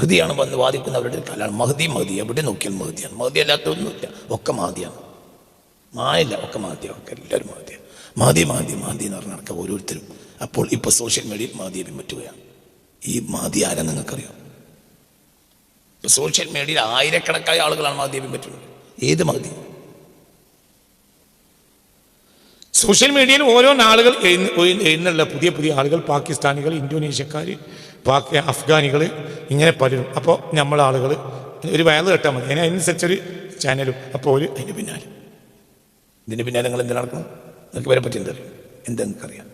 മഹദിയാണ് വന്ന് വാദിക്കുന്നവരുടെ കാലാണ്. മഹദി എവിടെ നോക്കിയാൽ മഹദിയാണ്. മഹദി അല്ലാത്തൊന്നുമില്ല, ഒക്കെ മഹദിയാണ്. മായില്ല, ഒക്കെ മഹദിയാണ്, ഒക്കെ എല്ലാവരും മഹദിയാണ്. മഹദി എന്ന് പറഞ്ഞ നടക്കുക ഓരോരുത്തരും. അപ്പോൾ ഇപ്പോൾ സോഷ്യൽ മീഡിയയിൽ മഹദിയെ പിൻപറ്റുകയാണ്. ഈ മഹദി ആരാ നിങ്ങൾക്കറിയാം? ഇപ്പോൾ സോഷ്യൽ മീഡിയയിൽ ആയിരക്കണക്കായ ആളുകളാണ് മഹദിയെ പിൻപറ്റുന്നത്. ഏത് മഹദി? സോഷ്യൽ മീഡിയയിൽ ഓരോ നാളുകൾ എന്നുള്ള പുതിയ ആളുകൾ, പാകിസ്ഥാനികൾ, ഇന്തോനേഷ്യക്കാർ, അഫ്ഗാനികൾ, ഇങ്ങനെ പലരും. അപ്പോൾ നമ്മളെ ആളുകൾ ഒരു വയറ് കേട്ടാൽ മതി, അതിനനുസരിച്ചൊരു ചാനലും. അപ്പോൾ ഒരു ഇതിൻ്റെ പിന്നാലെ നിങ്ങൾ എന്ത് നടക്കണം? നിങ്ങൾക്ക് വരെ പറ്റി എന്തറിയാം? എന്താ നിങ്ങൾക്കറിയാം?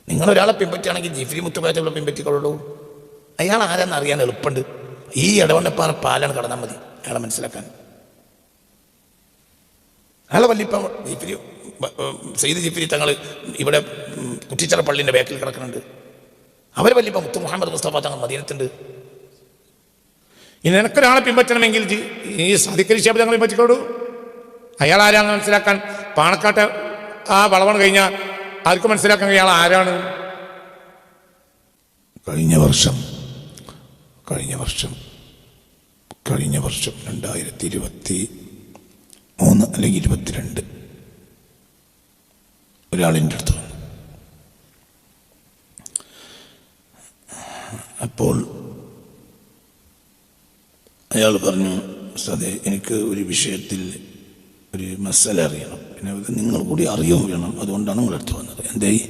നിങ്ങളൊരാളെ പിൻപറ്റുകയാണെങ്കിൽ ജിഫ്രി മുത്തുപാറ്റുള്ള പിൻപറ്റിക്കൊള്ളൂ. അയാൾ ആരാന്ന് അറിയാൻ എളുപ്പമുണ്ട്. ഈ ഇടവണ്ണപ്പാറ പാലാണ് കടന്നാൽ മതി അയാളെ മനസ്സിലാക്കാൻ. അയാളെ വല്ലിപ്പം ജിഫ്രി സെയ്ദ് ജിഫ്രി തങ്ങൾ ഇവിടെ കുറ്റിച്ചിറ പള്ളിൻ്റെ ബാക്കിൽ കിടക്കുന്നുണ്ട്. അവർ വല്ലിപ്പം മുത്തു മുഹമ്മദ് മുസ്തഫ തങ്ങൾ മദീനത്തുണ്ട്. ഇനി നിനക്കൊരാളെ പിൻപറ്റണമെങ്കിൽ ഈ സാദിഖലി ശിഹാബ് തങ്ങളെ പറ്റിക്കോളൂ. അയാൾ ആരാണെന്ന് മനസ്സിലാക്കാൻ പാണക്കാട്ടെ ആ വളവണ് കഴിഞ്ഞാൽ ആർക്കും മനസ്സിലാക്കാൻ അയാൾ ആരാണ്. കഴിഞ്ഞ വർഷം 2023 അല്ലെങ്കിൽ 22 ഒരാളിൻ്റെ അടുത്ത് വന്നു. അപ്പോൾ അയാൾ പറഞ്ഞു, ഉസ്താദേ എനിക്ക് ഒരു വിഷയത്തിൽ ഒരു മസല അറിയണം, പിന്നെ അത് നിങ്ങൾ കൂടി അറിയുകയും വേണം, അതുകൊണ്ടാണ് നിങ്ങളടുത്ത് വന്നത്. എന്തായി?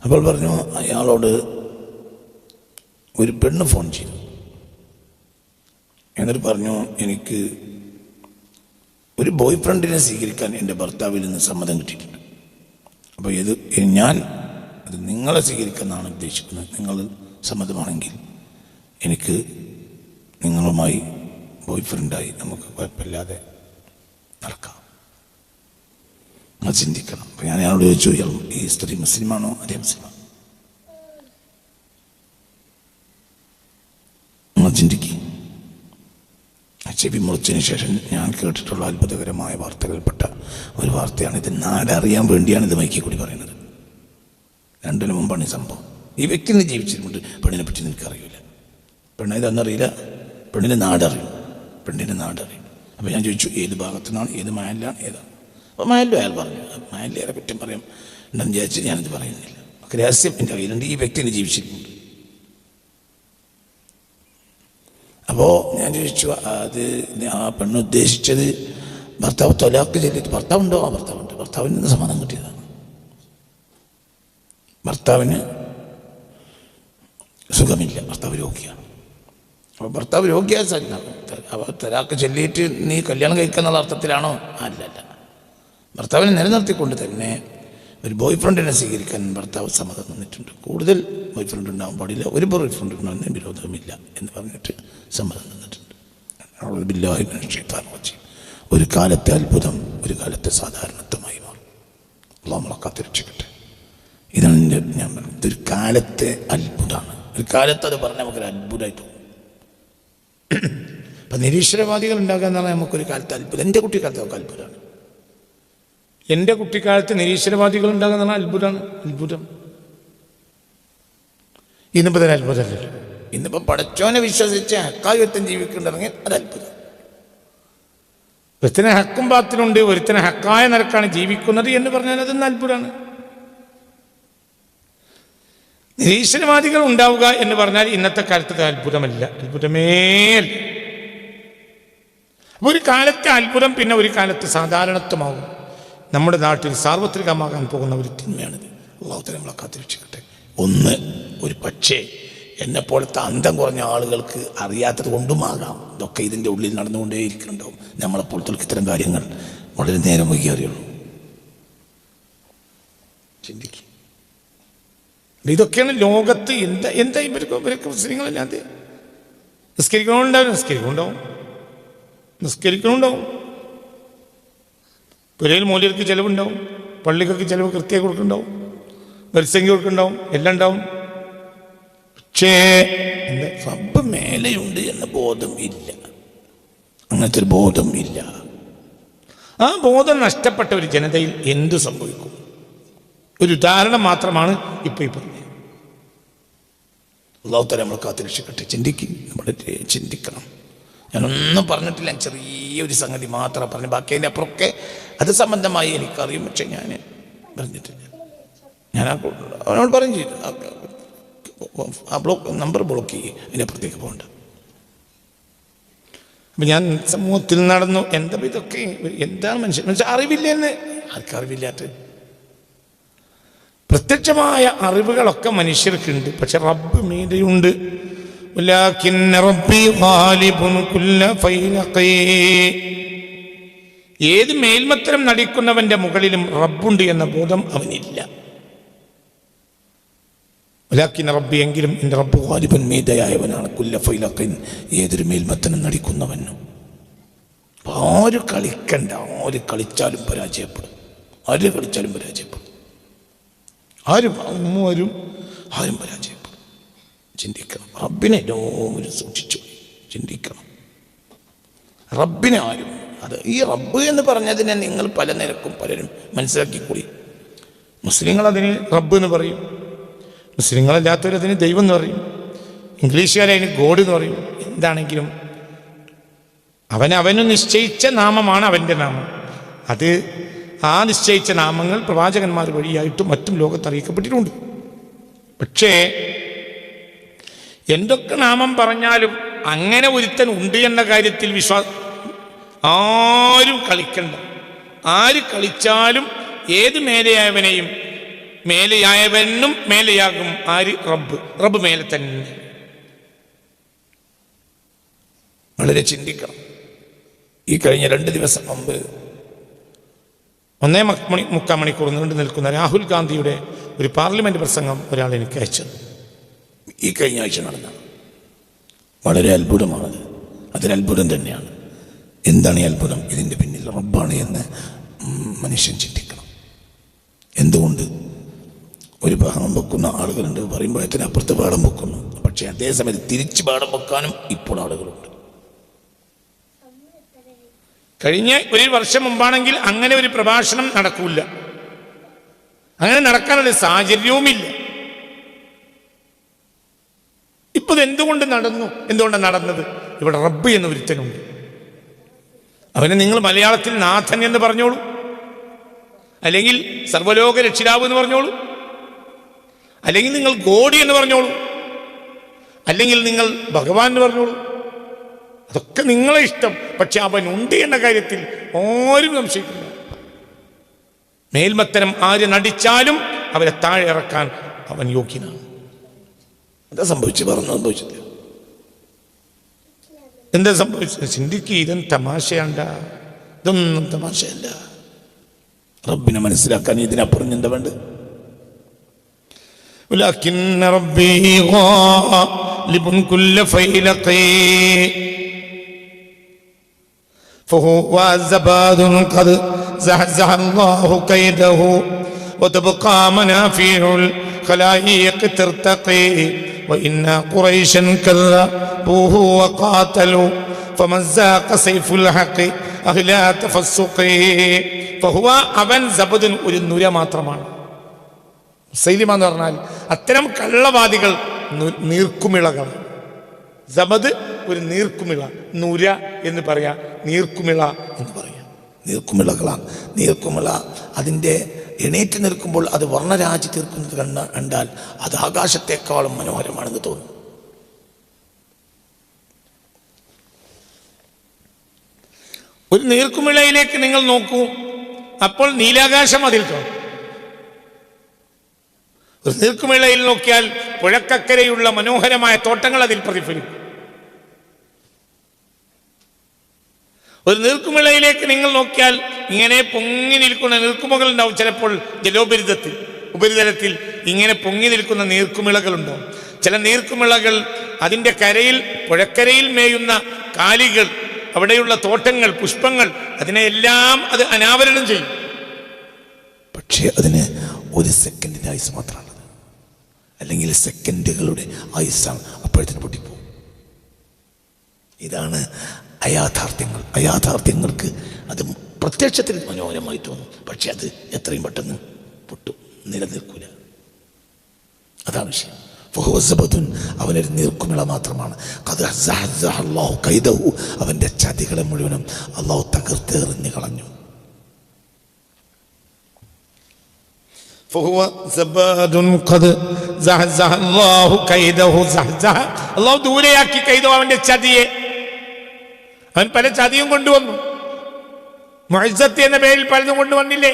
അപ്പോൾ പറഞ്ഞു, അയാളോട് ഒരു പെണ്ണ് ഫോൺ ചെയ്തു. എന്നിട്ട് പറഞ്ഞു, എനിക്ക് ഒരു ബോയ് ഫ്രണ്ടിനെ സ്വീകരിക്കാൻ എൻ്റെ ഭർത്താവിൽ നിന്ന് സമ്മതം കിട്ടിയിട്ടുണ്ട്. അപ്പോൾ അത് നിങ്ങളെ സ്വീകരിക്കാനാണ് ഉദ്ദേശിക്കുന്നത്. നിങ്ങൾ സമ്മതമാണെങ്കിൽ എനിക്ക് നിങ്ങളുമായി ബോയ് ഫ്രണ്ടായി നമുക്ക് കുഴപ്പമില്ലാതെ നടക്കാം. അത് ചിന്തിക്കണം. അപ്പോൾ ഞാൻ അയാളോട് ചോദിച്ചു, ഈ സ്ത്രീ മുസ്ലിമാണോ? അതേ മുസ്ലിമാണ്. നിങ്ങൾ ചിന്തിക്കുക. ചെവി മുറിച്ചതിന് ശേഷം ഞാൻ കേട്ടിട്ടുള്ള അത്ഭുതകരമായ വാർത്തകൾപ്പെട്ട ഒരു വാർത്തയാണ് ഇത്. നാടറിയാൻ വേണ്ടിയാണ് ഇത് മൈക്കിൽ കൂടി പറയുന്നത്. 2 മുമ്പാണ് ഈ സംഭവം. ഈ വ്യക്തി ഇന്ന് ജീവിച്ചിട്ടുണ്ട്. പെണ്ണിനെ പറ്റി എനിക്കറിയില്ല, പെണ്ണിതന്നറിയില്ല, പെണ്ണിൻ്റെ നാടറിയും. അപ്പോൾ ഞാൻ ചോദിച്ചു, ഏത് ഭാഗത്തുനിന്നാണ്, ഏത് മഹല്ലാണ്, ഏതാണ്? അപ്പോൾ മഹല്ലും അയാൾ പറഞ്ഞു. മഹല്ലേറെ കുറ്റം പറയാം ഉണ്ടെന്ന് വിചാരിച്ച് ഞാനത് പറയുന്നില്ല. ഒക്കെ രഹസ്യം എൻ്റെ കയ്യിലുണ്ട്. ഈ വ്യക്തി ഇന്ന് ജീവിച്ചിട്ടുണ്ട്. അപ്പോൾ ഞാൻ ചോദിച്ചു, അത് ആ പെണ്ണ് ഉദ്ദേശിച്ചത് ഭർത്താവ് തൊലാക്ക് ചൊല്ലിയിട്ട് ഭർത്താവുണ്ടോ? ആ ഭർത്താവുണ്ട്. ഭർത്താവിന് നിന്ന് സമ്മതം കിട്ടിയതാണ്. ഭർത്താവിന് സുഖമില്ല, ഭർത്താവ് രോഗിയാണ്. അപ്പോൾ ഭർത്താവ് രോഗിയായ തൊലാക്ക് ചൊല്ലിയിട്ട് നീ കല്യാണം കഴിക്കുന്ന അർത്ഥത്തിലാണോ? അല്ലല്ല. ഭർത്താവിനെ നിലനിർത്തിക്കൊണ്ട് തന്നെ ഒരു ബോയ് ഫ്രണ്ടിനെ സ്വീകരിക്കാൻ ഭർത്താവ് സമ്മതം തന്നിട്ടുണ്ട്. കൂടുതൽ ബോയ് ഫ്രണ്ട് ഉണ്ടാകാൻ പാടില്ല, ഒരു ബോയ് ഫ്രണ്ട് ഉണ്ടാകുന്ന വിരോധമില്ല എന്ന് പറഞ്ഞിട്ട് സമ്മതം തന്നിട്ടുണ്ട്. ഒരു കാലത്തെ അത്ഭുതം ഒരു കാലത്തെ സാധാരണത്വമായി മാറും. അള്ളാഹു നമ്മളെ കാത്തിരക്ഷിക്കട്ടെ. ഇതാണ് ഞാൻ പറഞ്ഞത്. ഇതൊരു കാലത്തെ അത്ഭുതമാണ്. ഒരു കാലത്ത് അത് പറഞ്ഞാൽ നമുക്കൊരു അത്ഭുതമായി തോന്നും. അപ്പം നിരീശ്വരവാദികൾ ഉണ്ടാകുക എന്ന് പറഞ്ഞാൽ നമുക്കൊരു കാലത്ത് അത്ഭുതം. എൻ്റെ കുട്ടിക്കാലത്ത് നമുക്ക് അത്ഭുതമാണ്. എൻ്റെ കുട്ടിക്കാലത്ത് നിരീശ്വരവാദികൾ ഉണ്ടാകുന്ന അത്ഭുതം. ഇന്നിപ്പോൾ തന്നെ അത്ഭുതമല്ലല്ലോ. ഇന്നിപ്പോൾ പടച്ചോനെ വിശ്വസിച്ച് ഹക്കായുദ്ധം ജീവിക്കുന്നുണ്ടെങ്കിൽ അത് അത്ഭുതം. ഒരുത്തനെ ഹക്കും ബാത്തിലുണ്ട്, ഒരുത്തനെ ഹക്കായ നിരക്കാണ് ജീവിക്കുന്നത് എന്ന് പറഞ്ഞാൽ അതൊന്നും അത്ഭുതമാണ്. നിരീശ്വരവാദികൾ ഉണ്ടാവുക എന്ന് പറഞ്ഞാൽ ഇന്നത്തെ കാലത്ത് അത്ഭുതമല്ല, അത്ഭുതമേ അല്ല. ഒരു കാലത്തെ അത്ഭുതം പിന്നെ ഒരു കാലത്ത് സാധാരണത്വമാകും. നമ്മുടെ നാട്ടിൽ സാർവത്രികമാകാൻ പോകുന്ന ഒരു തിന്മയാണിത്. അള്ളാഹു തആല നമ്മളെ കാത്തിരക്ഷിക്കട്ടെ. ഒരു പക്ഷേ എന്നെപ്പോലത്തെ അന്തം കുറഞ്ഞ ആളുകൾക്ക് അറിയാത്തത് കൊണ്ടുമാകാം ഇതൊക്കെ ഇതിൻ്റെ ഉള്ളിൽ നടന്നുകൊണ്ടേയിരിക്കുന്നുണ്ടാവും. നമ്മളെപ്പോലത്തെ ഇത്തരം കാര്യങ്ങൾ വളരെ നേരം വൈകി അറിയുള്ളൂ. ചിന്തിക്കുക. ഇതൊക്കെയാണ് ലോകത്ത്. എന്താ ഇവർക്ക് മുസ്ലിങ്ങളല്ലാതെ നിസ്കരിക്കണുണ്ടാവും. പുരയിൽ മൂല്യർക്ക് ചിലവുണ്ടാവും, പള്ളിക്കൊക്കെ ചിലവ് കൃത്യമായി കൊടുക്കുന്നുണ്ടാവും, വരിസംഖ്യ കൊടുക്കുന്നുണ്ടാവും, എല്ലാം ഉണ്ടാവും. പക്ഷേ റബ്ബ് മേലെയുണ്ട് എന്ന ബോധം ഇല്ല. അങ്ങനത്തെ ഒരു ബോധം ഇല്ല. ആ ബോധം നഷ്ടപ്പെട്ട ഒരു ജനതയിൽ എന്തു സംഭവിക്കും? ഒരു ഉദാഹരണം മാത്രമാണ് ഇപ്പോൾ ഈ പറഞ്ഞത്. അല്ലാഹു തആല നമ്മളെ കാത്തിരക്ഷിക്കട്ടെ. നമ്മൾ ചിന്തിക്കണം. ഞാനൊന്നും പറഞ്ഞിട്ടില്ല, ചെറിയൊരു സംഗതി മാത്രമാണ് പറഞ്ഞു. ബാക്കി അതിൻ്റെ അപ്പുറമൊക്കെ അത് സംബന്ധമായി എനിക്കറിയും, പക്ഷെ ഞാൻ പറഞ്ഞിട്ടില്ല. ഞാൻ അവനോട് പറയും ചെയ്തു, ആ നമ്പർ ബ്ലോക്ക് ചെയ്യും, അതിനപ്പുറത്തേക്ക് പോകണ്ട. അപ്പം ഞാൻ സമൂഹത്തിൽ നടന്നു. എന്താ ഇതൊക്കെ, എന്താണ് മനുഷ്യൻ അറിവില്ലെന്ന് ആർക്കറിവില്ലാത്ത പ്രത്യക്ഷമായ അറിവുകളൊക്കെ മനുഷ്യർക്കുണ്ട്, പക്ഷെ റബ്ബ് മീതയുണ്ട്. ഏത് മേൽമത്തരം നടിക്കുന്നവന്റെ മുകളിലും റബ്ബുണ്ട് എന്ന ബോധം അവനില്ല. റബ്ബി എങ്കിലും എൻ്റെ റബ്ബ് ഗാലിബുൻ മീതയായവനാണ്. കുല്ല ഫൈലഖിൻ, ഏതൊരു മേൽമത്തനം നടിക്കുന്നവനും. ആര് കളിക്കണ്ട, ആര് കളിച്ചാലും പരാജയപ്പെടും, ആര് കളിച്ചാലും പരാജയപ്പെടും, ആരും പരാജയപ്പെടും. ചിന്തിക്കണം, റബ്ബിനെ എല്ലാവരും സൂക്ഷിച്ചു ചിന്തിക്കണം. റബ്ബിനെ ആരും, അത് ഈ റബ്ബ് എന്ന് പറഞ്ഞതിനെ നിങ്ങൾ പല നിരക്കും പലരും മനസ്സിലാക്കിക്കൂടി. മുസ്ലിങ്ങൾ അതിന് റബ്ബ് എന്ന് പറയും, മുസ്ലിങ്ങളല്ലാത്തവരതിന് ദൈവം എന്ന് പറയും, ഇംഗ്ലീഷുകാരതിന് ഗോഡ് എന്ന് പറയും. എന്താണെങ്കിലും അവന് നിശ്ചയിച്ച നാമമാണ് അവൻ്റെ നാമം. അത് ആ നിശ്ചയിച്ച നാമങ്ങൾ പ്രവാചകന്മാർ വഴിയായിട്ടും മറ്റും ലോകത്ത് അറിയിക്കപ്പെട്ടിട്ടുണ്ട്. പക്ഷേ എന്തൊക്കെ നാമം പറഞ്ഞാലും അങ്ങനെ ഒരുത്തൻ ഉണ്ട് എന്ന കാര്യത്തിൽ ആരും കളിക്കണ്ട. ആര് കളിച്ചാലും ഏത് മേലെയായവനെയും മേലെയായവനും മേലെയാകും. ആര്? റബ്ബ് മേലെ തന്നെ. വളരെ ചിന്തിക്കണം. ഈ കഴിഞ്ഞ 2 ദിവസം മുമ്പ് 1.25 മണിക്കൂർ നീണ്ടു നിൽക്കുന്ന രാഹുൽ ഗാന്ധിയുടെ ഒരു പാർലമെന്റ് പ്രസംഗം ഒരാൾ എനിക്ക് അയച്ചത് ഈ കഴിഞ്ഞ ആഴ്ച നടന്ന. വളരെ അത്ഭുതമാണത്. അതൊരത്ഭുതം തന്നെയാണ്. എന്താണ് ഈ അത്ഭുതം? ഇതിൻ്റെ പിന്നിൽ റബ്ബാണ് എന്ന് മനുഷ്യൻ ചിന്തിക്കണം. എന്തുകൊണ്ട് ഒരു പാഠം വെക്കുന്ന ആളുകളുണ്ട്, പറയുമ്പോഴത്തേന് അപ്പുറത്ത് പാഠം വെക്കുന്നു. പക്ഷേ അതേസമയത്ത് തിരിച്ച് പാഠം വെക്കാനും ഇപ്പോൾ ആളുകളുണ്ട്. കഴിഞ്ഞ 1 വർഷം മുമ്പാണെങ്കിൽ അങ്ങനെ ഒരു പ്രഭാഷണം നടക്കൂല, അങ്ങനെ നടക്കാനുള്ള സാഹചര്യവുമില്ല. ഇപ്പൊ ഇത് എന്തുകൊണ്ടാണ് നടന്നത്? ഇവിടെ റബ്ബ് എന്ന് ഒരുത്തനുണ്ട്. അവനെ നിങ്ങൾ മലയാളത്തിൽ നാഥൻ എന്ന് പറഞ്ഞോളൂ, അല്ലെങ്കിൽ സർവ്വലോക രക്ഷിതാവ് എന്ന് പറഞ്ഞോളൂ, അല്ലെങ്കിൽ നിങ്ങൾ ഗോഡി എന്ന് പറഞ്ഞോളൂ, അല്ലെങ്കിൽ നിങ്ങൾ ഭഗവാൻ എന്ന് പറഞ്ഞോളൂ. അതൊക്കെ നിങ്ങളെ ഇഷ്ടം. പക്ഷെ അവനുണ്ട് എന്ന കാര്യത്തിൽ ആരും സംശയിക്കില്ല. മേൽമത്തരം ആര് നടിച്ചാലും അവരെ താഴെ ഇറക്കാൻ അവൻ യോഗ്യനാണ്. എന്താ സംഭവിച്ചില്ല. എന്താ സംഭവിച്ചത്? ചിന്തിക്കുക. ഇതൊന്നും തമാശയാണ്ട, ഇതൊന്നും തമാശയല്ല. റബ്ബിനെ മനസ്സിലാക്കാൻ ഇതിനപ്പുറം എന്താ വേണ്ട? ولكن ربي غالب كل فيلق فهو زباد قد زحزح الله كيده وتبقى منافع الخلائق ترتقي وإن قريشا كذبوه وقاتلوا فمن زاق سيف الحق أهلا تفسقي فهو അവൻ സബദുൻ, ഒരു നുര മാത്രമാണ്. മുസൈലിമ എന്ന് പറഞ്ഞാൽ അത്തരം കള്ളവാദികൾ നീർക്കുമിളകൾ. സബദ് ഒരു നീർക്കുമിള, നുര എന്ന് പറയാ, നീർക്കുമിള എന്ന് പറയാം. നീർക്കുമിളകളാണ്. നീർക്കുമിള അതിൻ്റെ എണീറ്റ് നിൽക്കുമ്പോൾ അത് വർണ്ണരാജി തീർക്കുന്നത് കണ്ടാൽ അത് ആകാശത്തെക്കാളും മനോഹരമാണെന്ന് തോന്നും. ഒരു നീർക്കുമിളയിലേക്ക് നിങ്ങൾ നോക്കൂ, അപ്പോൾ നീലാകാശം അതിൽ കാണും. ഒരു നീർക്കുമിളയിൽ നോക്കിയാൽ പുഴക്കക്കരയുള്ള മനോഹരമായ തോട്ടങ്ങൾ അതിൽ പ്രതിഫലിക്കും. ഒരു നീർക്കുമിളയിലേക്ക് നിങ്ങൾ നോക്കിയാൽ ഇങ്ങനെ പൊങ്ങി നിൽക്കുന്ന നീർക്കുമിളകൾ ഉണ്ടാവും. ചിലപ്പോൾ ഉപരിതലത്തിൽ ഇങ്ങനെ പൊങ്ങി നിൽക്കുന്ന നീർക്കുമിളകളുണ്ടാവും. ചില നീർക്കുമിളകൾ അതിൻ്റെ കരയിൽ, പുഴക്കരയിൽ മേയുന്ന കാലികൾ, അവിടെയുള്ള തോട്ടങ്ങൾ, പുഷ്പങ്ങൾ, അതിനെല്ലാം അത് അനാവരണം ചെയ്യും. പക്ഷേ അതിന് 1 സെക്കൻഡിൻ്റെ ആയുസ് മാത്രമാണ്, അല്ലെങ്കിൽ സെക്കൻഡുകളുടെ ആയുസ്സാണ്. അപ്പോഴത്തേന് പൊട്ടിപ്പോകും. ഇതാണ് അയാഥാർത്ഥ്യങ്ങൾക്ക് അത് പ്രത്യക്ഷത്തിൽ മനോഹരമായി തോന്നും, പക്ഷെ അത് എത്രയും പെട്ടെന്ന് പൊട്ടും, നിലനിൽക്കൂല. അതാണ് വിഷയം. അവനൊരു നീർക്കുമിള മാത്രമാണ്. അവന്റെ ചതികളെ മുഴുവനും അള്ളാഹു തകർത്തെറിഞ്ഞു കളഞ്ഞു. അള്ളാഹു ദൂരെയാക്കി കൈദഹു, അവന്റെ ചതിയെ. അവൻ പല ചതിയും കൊണ്ടുവന്നു. മുഅ്സത്ത് എന്ന പേരിൽ പലതും കൊണ്ടുവന്നില്ലേ?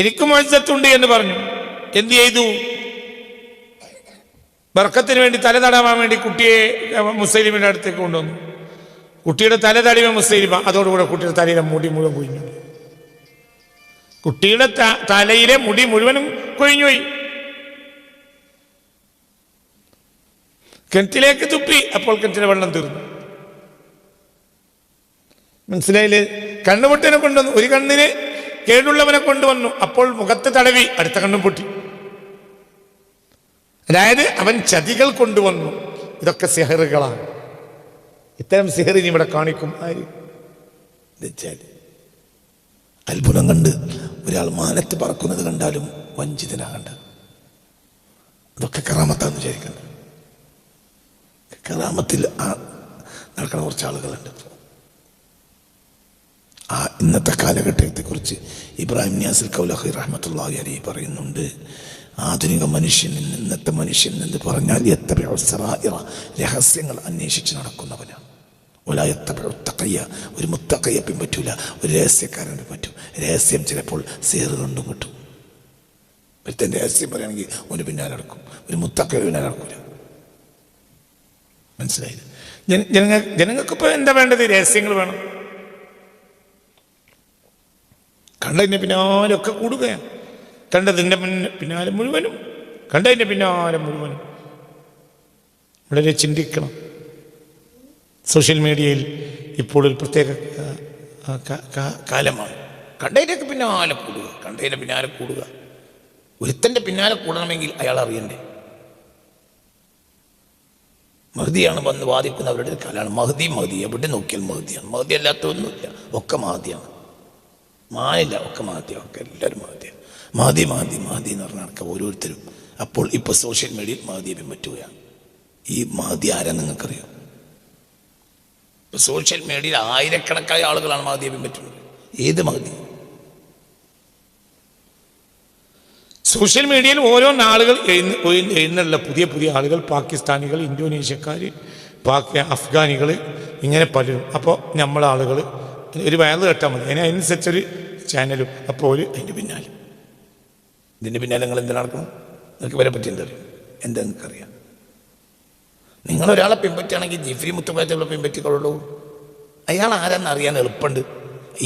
എനിക്ക് മുഅ്സത്തുണ്ട് എന്ന് പറഞ്ഞു. എന്ത് ചെയ്തു? ബർക്കത്തിന് വേണ്ടി തല തടവാൻ വേണ്ടി കുട്ടിയെ മുസ്ലിമിന്റെ അടുത്തേക്ക് കൊണ്ടുവന്നു. കുട്ടിയുടെ തല തടവിയ മുസ്ലിമ, അതോടുകൂടെ കുട്ടിയുടെ തലയിലെ മുടി മുഴുവൻ കൊഴിഞ്ഞു. കുട്ടിയുടെ തലയിലെ മുടി മുഴുവനും കൊഴിഞ്ഞുപോയി. കിണറ്റിലേക്ക് തുപ്പി. അപ്പോൾ കിണറ്റിലെ വെള്ളം തീർന്നു. മനസ്സിലായില്ലേ? കണ്ണുപൊട്ടിനെ കൊണ്ടുവന്നു. ഒരു കണ്ണിന് കേടുള്ളവനെ കൊണ്ടുവന്നു. അപ്പോൾ മുഖത്ത് തടവി, അടുത്ത കണ്ണും പൊട്ടി. അതായത് അവൻ ചതികൾ കൊണ്ടുവന്നു. ഇതൊക്കെ സിഹറുകളാണ്. ഇത്തരം സിഹറിന് ഇവിടെ കാണിക്കും ആര്? അത്ഭുതം കണ്ട് ഒരാൾ മാനത്ത് പറക്കുന്നത് കണ്ടാലും വഞ്ചിതനാകണ്ട. അതൊക്കെ കറാമത്താന്ന് വിചാരിക്കണ്ട. കറാമത്തിൽ നടക്കുന്ന കുറച്ച് ആളുകളുണ്ട്. ആ ഇന്നത്തെ കാലഘട്ടത്തെക്കുറിച്ച് ഇബ്രാഹിം നിയാസിൽ കൗലഖി റഹ്മത്തുള്ളാഹി അലൈഹി പറയുന്നുണ്ട്. ആധുനിക മനുഷ്യനിൽ ഇന്നത്തെ മനുഷ്യൻ എന്ന് പറഞ്ഞാൽ രഹസ്യങ്ങൾ അന്വേഷിച്ച് നടക്കുന്നവനാണ്. ഒരു മുത്തഖയെ പിൻപറ്റൂല, ഒരു രഹസ്യക്കാരനെ പറ്റും. രഹസ്യം ചിലപ്പോൾ സീറ് കൊണ്ടും കിട്ടും. ഒരുത്തൻ്റെ രഹസ്യം പറയുകയാണെങ്കിൽ ഒരു പിന്നാലെ നടക്കും, ഒരു മുത്തഖയെ പിന്നാലെ നടക്കൂല. മനസ്സിലായില്ല? ജനങ്ങൾക്കിപ്പോൾ എന്താ വേണ്ടത്? രഹസ്യങ്ങൾ വേണം. കണ്ടതിൻ്റെ പിന്നാലൊക്കെ കൂടുകയാണ്. കണ്ടതിൻ്റെ പിന്നാലെ മുഴുവനും, കണ്ടതിൻ്റെ പിന്നാലെ മുഴുവനും. വളരെ ചിന്തിക്കണം. സോഷ്യൽ മീഡിയയിൽ ഇപ്പോൾ ഒരു പ്രത്യേക കാലമാണ്. കണ്ടതിൻ്റെയൊക്കെ പിന്നാലെ കൂടുക, കണ്ടതിൻ്റെ പിന്നാലെ കൂടുക. ഒരുത്തൻ്റെ പിന്നാലെ കൂടണമെങ്കിൽ അയാൾ അറിയണ്ടേ? മഹദിയാണ് വന്ന് വാദിക്കുന്നവരുടെ ഒരു കാലമാണ്. മഹദി എവിടെ നോക്കിയാൽ മഹദിയാണ്. മഹദി അല്ലാത്തൊന്നുമില്ല, ഒക്കെ മഹദിയാണ്. മാനില്ല, ഒക്കെ മഹദിയാണ്. ഒക്കെ എല്ലാവരും മഹദിയാണ്. മഹദി എന്ന് പറഞ്ഞ നടക്കുക ഓരോരുത്തരും. അപ്പോൾ ഇപ്പോൾ സോഷ്യൽ മീഡിയയിൽ മഹദിയെ പിൻപറ്റുകയാണ്. ഈ മഹദി ആരാ നിങ്ങൾക്കറിയാം? ഇപ്പോൾ സോഷ്യൽ മീഡിയയിൽ ആയിരക്കണക്കായ ആളുകളാണ് മഹദിയെ പിൻപറ്റുന്നത്. ഏത് മഹദി? സോഷ്യൽ മീഡിയയിൽ ഓരോ നാളുകൾ എഴുന്നുള്ള പുതിയ പുതിയ ആളുകൾ, പാകിസ്ഥാനികൾ, ഇന്തോനേഷ്യക്കാർ, അഫ്ഗാനികൾ, ഇങ്ങനെ പലരും. അപ്പോൾ നമ്മളെ ആളുകൾ ഒരു വയറ് കേട്ടാൽ മതി, അതിനനുസരിച്ചൊരു ചാനലും. അപ്പോൾ അതിൻ്റെ പിന്നാലെ, ഇതിൻ്റെ പിന്നാലെ നിങ്ങൾ എന്ത് നടക്കണം? നിങ്ങൾക്ക് വരെ പറ്റി എന്തറിയും? എന്താ നിങ്ങൾക്കറിയാം? നിങ്ങളൊരാളെ പിൻപറ്റുകയാണെങ്കിൽ ജിഫ്രി മുത്തുപാറ്റുള്ള പിൻപറ്റിക്കൊള്ളൂ. അയാൾ ആരാന്ന് അറിയാൻ എളുപ്പമുണ്ട്.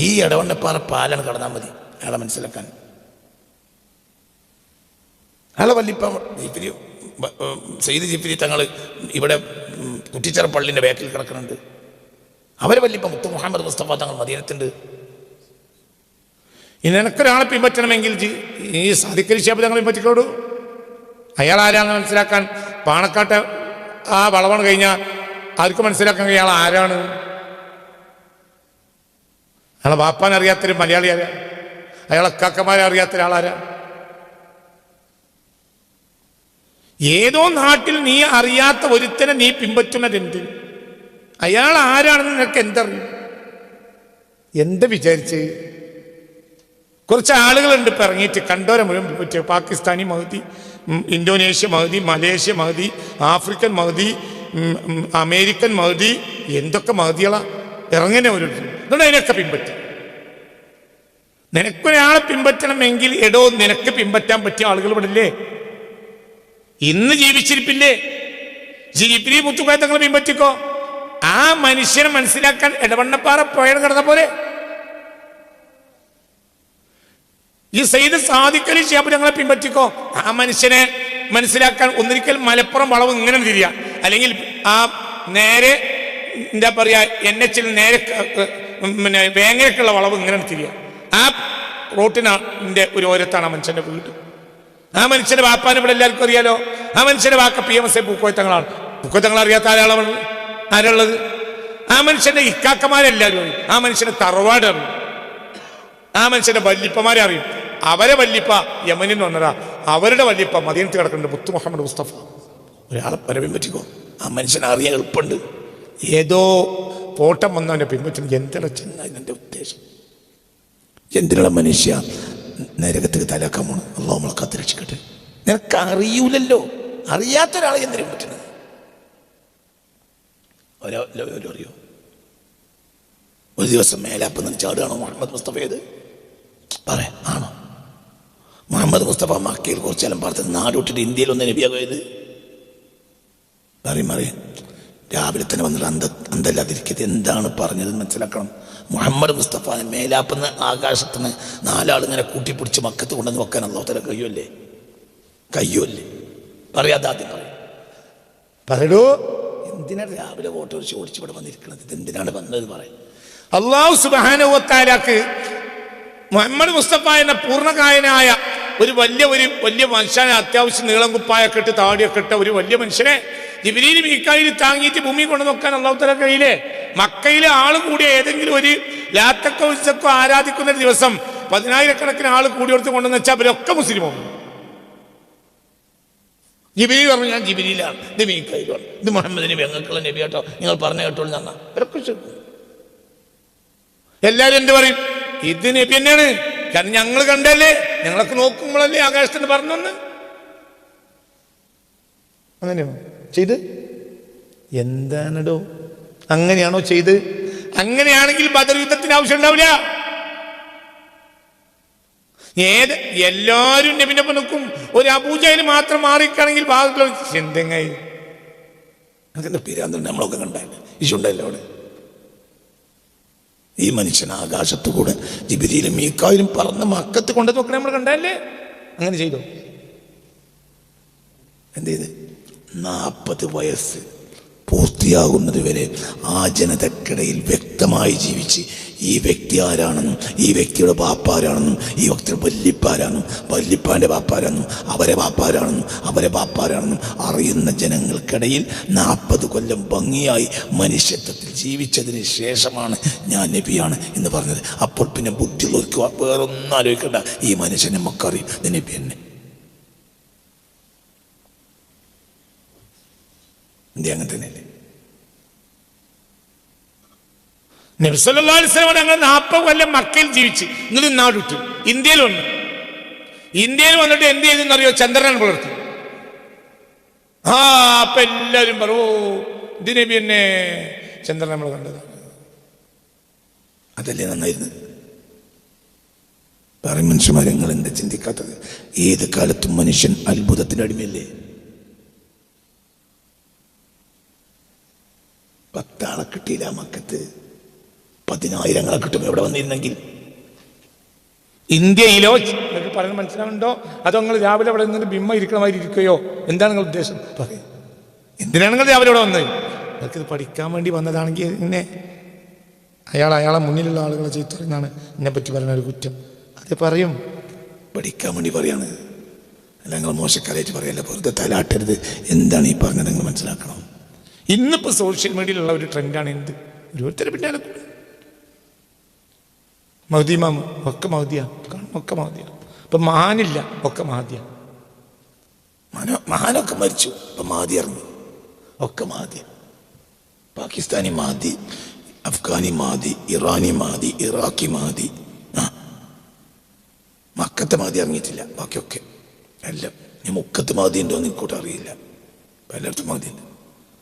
ഈ ഇടവണ്ണപ്പാറ പാലാണ് കടന്നാൽ മതി അയാളെ മനസ്സിലാക്കാൻ. അയാളെ വല്ലിപ്പം ജിഫ്രി സെയ്ദ് ജിഫ്രി തങ്ങൾ ഇവിടെ കുറ്റിച്ചിറ പള്ളിൻ്റെ ബാക്കിൽ കിടക്കുന്നുണ്ട്. അവരെ വല്ലിപ്പം മുത്തു മുഹമ്മദ് മുസ്തഫ തങ്ങൾ മദീനത്തുണ്ട്. ഇനി നിനക്കൊരാളെ പിൻപറ്റണമെങ്കിൽ ഈ സാദിഖ് അലി ശിഹാബ് തങ്ങൾ പിൻപറ്റിക്കോളൂ. അയാൾ ആരാണെന്ന് മനസ്സിലാക്കാൻ പാണക്കാട്ടെ ആ വളവണ് കഴിഞ്ഞാൽ ആർക്കും മനസ്സിലാക്കാൻ അയാൾ ആരാണ്? അയാളെ വാപ്പാൻ അറിയാത്തൊരു മലയാളി ആരാ? അയാളെ കാക്കമാരെ അറിയാത്തൊരാളാരാ? ഏതോ നാട്ടിൽ നീ അറിയാത്ത ഒരുത്തനെ നീ പിൻപറ്റുന്നതെന്ത്? അയാൾ ആരാണെന്ന് നിനക്ക് എന്തറിയും? എന്താ വിചാരിച്ച്? കുറച്ച് ആളുകളുണ്ട് ഇപ്പം ഇറങ്ങിയിട്ട് കണ്ടോരെ മുഴുവൻ പിൻപറ്റിയ. പാകിസ്ഥാനി മഹദി, ഇന്തോനേഷ്യ മഹദി, മലേഷ്യ മഹദി, ആഫ്രിക്കൻ മഹദി, അമേരിക്കൻ മഹദി, എന്തൊക്കെ മഹദികളാ ഇറങ്ങനെ ഒരു. അതുകൊണ്ട് അതിനൊക്കെ പിൻപറ്റി. നിനക്കൊരാളെ പിൻപറ്റണമെങ്കിൽ എടോ നിനക്ക് പിൻപറ്റാൻ പറ്റിയ ആളുകൾ ഇവിടെ ഇല്ലേ? ഇന്ന് ജീവിച്ചിരിപ്പില്ലേ? ജിഫ്രി മുത്തുക്കോയ തങ്ങൾ പിൻപറ്റിക്കോ. ആ മനുഷ്യനെ മനസ്സിലാക്കാൻ ഇടവണ്ണപ്പാറ പുഴ കടന്ന പോലെ ഈ സെയ്ദ് സാദിഖ് അലി ശിഹാബ് തങ്ങളെ പിൻപറ്റിക്കോ. ആ മനുഷ്യനെ മനസ്സിലാക്കാൻ ഒന്നിരിക്കൽ മലപ്പുറം വളവ് ഇങ്ങനെ തിരിയ, അല്ലെങ്കിൽ ആ നേരെ എന്താ പറയാ NH നേരെ പിന്നെ വേങ്ങരക്കുള്ള വളവ് ഇങ്ങനെ തിരിയ. ആ റോട്ടിന്റെ ഒരു ഓരത്താണ് ആ മനുഷ്യന്റെ വീട്. ആ മനുഷ്യന്റെ വാപ്പാൻ ഇവിടെ എല്ലാവർക്കും അറിയാലോ. ആ മനുഷ്യന്റെ വാക്ക PMS പൂക്കോയത്തങ്ങളാണ്. പൂക്കോയത്തങ്ങൾ അറിയാത്ത ആരുള്ളത്? ആ മനുഷ്യന്റെ ഇക്കാക്കമാരെല്ലാവരും അറിയും. ആ മനുഷ്യന്റെ തറവാട് അറിയും. ആ മനുഷ്യന്റെ വല്ലിപ്പമാരെ അറിയും. അവരെ വല്യപ്പ യമനിൽ നിന്ന് വന്നതാ, അവരുടെ വല്യപ്പ മദീനത്ത് കിടക്കുന്നുണ്ട്, മുത്തു മുഹമ്മദ് മുസ്തഫ. ഒരാളെ പരമയും പറ്റിക്കോ, ആ മനുഷ്യനെ അറിയാൻ എളുപ്പമുണ്ട്. ഏതോ പോട്ടം വന്നവൻ്റെ പിൻപറ്റുന്നത് എന്തിനാ ചെന്ന ഇതിൻ്റെ ഉദ്ദേശം? എന്തിനുള്ള മനുഷ്യ നരകത്തേക്ക് തലാക്കാൻ പോണം? അള്ളാഹു നമ്മളെ കാത്തുരക്ഷിക്കട്ടെ. നിനക്ക് അറിയൂലല്ലോ, അറിയാത്ത ഒരാളെ എന്തിനും പറ്റണത് അറിയോ? ഒരു ദിവസം മേലാപ്പ് നിന്ന് ചാടുകയാണോ മുഹമ്മദ് മുസ്തഫ? ഏത് പറയാം ആണോ? മുഹമ്മദ് മുസ്തഫ മക്കയിൽ കുറച്ചെല്ലാം പറഞ്ഞത് നാട് വിട്ടിട്ട് ഇന്ത്യയിൽ ഒന്ന് നബിയാകുന്നത് അറിയാം. രാവിലെ തന്നെ വന്നിട്ട് അന്തല്ലാതിരിക്കരുത്. എന്താണ് പറഞ്ഞത് മനസ്സിലാക്കണം. മുഹമ്മദ് മുസ്തഫ മേലാപ്പെന്ന് ആകാശത്തിന് 4 ആളിങ്ങനെ കൂട്ടിപ്പിടിച്ച് മക്കത്ത് കൊണ്ടുവന്ന് വെക്കാൻ അല്ലാഹു തആല കഴിയുമല്ലേ? പറയാതെ ആദ്യം പറയൂ. എന്തിനാണ് രാവിലെ ഓട്ടോറിച്ച് ഓടിച്ച് ഇവിടെ വന്നിരിക്കുന്നത്? എന്തിനാണ് വന്നത് പറയും. അല്ലാഹു സുബ്ഹാനഹു വ തആലക്ക് മുഹമ്മദ് മുസ്തഫ എന്ന പൂർണ്ണകായനായ ഒരു വലിയ മനുഷ്യനെ, അത്യാവശ്യം നീളം കുപ്പായൊക്കെ ഇട്ട് താടിയൊക്കെ ഇട്ട ഒരു വലിയ മനുഷ്യനെ ജിബ്രീൽ മീകായിൽ താങ്ങിയിട്ട് ഭൂമി കൊണ്ടു നോക്കാൻ അല്ലാഹു തആല കയ്യിലെ മക്കയിലെ ആള് കൂടിയ ഏതെങ്കിലും ഒരു ലാത്തക്കോ ഉസ്സക്കോ ആരാധിക്കുന്ന ഒരു ദിവസം 10,000-കണക്കിന് ആള് കൂടിയെടുത്ത് കൊണ്ടെന്ന് വെച്ചാൽ അവരൊക്കെ മുസ്ലിമാണ്. ജിബ്രീൽ പറഞ്ഞു ഞാൻ ജിബ്രീലാണ്, ഇത് മീകായിലാണ്, ഇത് മുഹമ്മദ് നബി, ഞങ്ങൾക്കുള്ള നബി കേട്ടോ, നിങ്ങൾ പറഞ്ഞു കേട്ടോളൂ എന്നാ. അവരൊക്കെ എല്ലാവരും എന്ത് പറയും? ഇത് നബി തന്നെയാണ്, കാരണം ഞങ്ങൾ കണ്ടല്ലേ, ഞങ്ങളൊക്കെ നോക്കുമ്പോഴല്ലേ ആകാശത്തിന് പറഞ്ഞൊന്ന്. അങ്ങനെയാണോ ചെയ്ത്? എന്താണോ അങ്ങനെയാണോ ചെയ്ത്? അങ്ങനെയാണെങ്കിൽ ബദർ യുദ്ധത്തിന് ആവശ്യം ഉണ്ടാവില്ല. എല്ലാവരും നബിന്റെ ഒപ്പം നിൽക്കും. ഒരു അബൂജഹൽ മാത്രം മാറിക്കാണെങ്കിൽ ഭാഗത്തുള്ള ചിന്തങ്ങായി പിരാന്തുണ്ട്. നമ്മളൊക്കെ കണ്ടല്ലേ, ഇഷുണ്ടല്ലോ അവിടെ. ഈ മനുഷ്യൻ ആകാശത്തു കൂടെ ജിബ്രീലും മീകായിലും പറന്ന് മക്കത്ത് കൊണ്ടു നോക്കണേ നമ്മൾ കണ്ടല്ലേ. അങ്ങനെ ചെയ്തോ? എന്ത് ചെയ്ത്? 40 വയസ്സ് പൂർത്തിയാകുന്നത് വരെ ആ ജനതക്കിടയിൽ വ്യക്തമായി ജീവിച്ച് ഈ വ്യക്തി ആരാണെന്നും ഈ വ്യക്തിയുടെ ബാപ്പാരാണെന്നും ഈ വ്യക്തിയുടെ വല്ലിപ്പാരാണെന്നും വല്ലിപ്പാൻ്റെ ബാപ്പാരാണെന്നും അവരെ ബാപ്പാരാണെന്നും അവരെ ബാപ്പാരാണെന്നും അറിയുന്ന ജനങ്ങൾക്കിടയിൽ 40 കൊല്ലം ഭംഗിയായി മനുഷ്യത്വത്തിൽ ജീവിച്ചതിന് ശേഷമാണ് ഞാൻ നബിയാണ് എന്ന് പറഞ്ഞത്. അപ്പോൾ പിന്നെ ബുദ്ധിയുള്ളവർക്ക് വേറൊന്നും ആലോചിക്കണ്ട, ഈ മനുഷ്യനെ നമുക്കറിയും, ഇത് നബി തന്നെ. ഇന്ത്യ അങ്ങനെ തന്നെയല്ലേ? നബി സല്ലല്ലാഹു അലൈഹി വസല്ലം ഞങ്ങൾ 40 കൊല്ലം മക്കയിൽ ജീവിച്ച് എന്നിട്ട് നാട് വിട്ടു ഇന്ത്യയിൽ വന്നു. ഇന്ത്യയിൽ വന്നിട്ട് എന്ത് ചെയ്തെന്നറിയോ? ചന്ദ്രനെ പുലർത്തി. അപ്പൊ എല്ലാവരും പറയൂ ഇത് നബി എന്നെ, ചന്ദ്രൻ നമ്മൾ കണ്ടതാണ്. അതല്ലേ നന്നായിരുന്നു? പറയും മനുഷ്യന്മാരെ, നിങ്ങൾ എന്താ ചിന്തിക്കാത്തത്? ഏത് കാലത്തും മനുഷ്യൻ അത്ഭുതത്തിന് അടിമയല്ലേ? 10 ആളെ കിട്ടിയില്ല മക്കത്ത്, 10,000 കിട്ടും എവിടെ വന്നിരുന്നെങ്കിൽ. ഇന്ത്യയിലോ നിങ്ങൾക്ക് പറയാൻ മനസ്സിലാവുന്നുണ്ടോ? അതോ നിങ്ങൾ രാവിലെ അവിടെ നിന്ന് ബിമ്മ ഇരിക്കണമാതിരി ഇരിക്കുകയോ? എന്താണ് നിങ്ങൾ ഉദ്ദേശം? പറയും. എന്തിനാണ് നിങ്ങൾ രാവിലെ ഇവിടെ വന്നത്? നിങ്ങൾക്കിത് പഠിക്കാൻ വേണ്ടി വന്നതാണെങ്കിൽ ഇങ്ങനെ അയാളെ മുന്നിലുള്ള ആളുകളെ ചെയ്തറിഞ്ഞാണ് എന്നെ പറ്റി പറയുന്ന ഒരു കുറ്റം. അത് പറയും, പഠിക്കാൻ വേണ്ടി പറയാണ്. അല്ല നിങ്ങൾ മോശക്കാരായിട്ട് പറയല്ല, വെറുതെ തലാട്ടരുത്. എന്താണ് ഈ പറഞ്ഞത് നിങ്ങൾ മനസ്സിലാക്കണം. ഇന്നിപ്പോൾ സോഷ്യൽ മീഡിയയിലുള്ള ഒരു ട്രെൻഡാണ് എന്ത്? ഓരോരുത്തരെ പിന്നാലെ കൂടെ മഹദിമാം ഒക്കെ മഹദിയ, ഒക്കെ മഹദിയ. ഇപ്പം മഹാനില്ല, ഒക്കെ മഹദിയ. മഹാനൊക്കെ മരിച്ചു, ഇപ്പം മഹദി ഇറങ്ങി, ഒക്കെ മഹദിയ. പാകിസ്ഥാനി മഹദി, അഫ്ഗാനി മഹദി, ഇറാനി മഹദി, ഇറാഖി മഹദി. മക്കത്തെ മഹദി ഇറങ്ങിയിട്ടില്ല, ബാക്കിയൊക്കെ എല്ലാം. ഈ മുക്കത്ത് മഹദി ഉണ്ടോ എന്ന് എനിക്കോട്ട് അറിയില്ല. എല്ലായിടത്തും മഹദി ഉണ്ട്,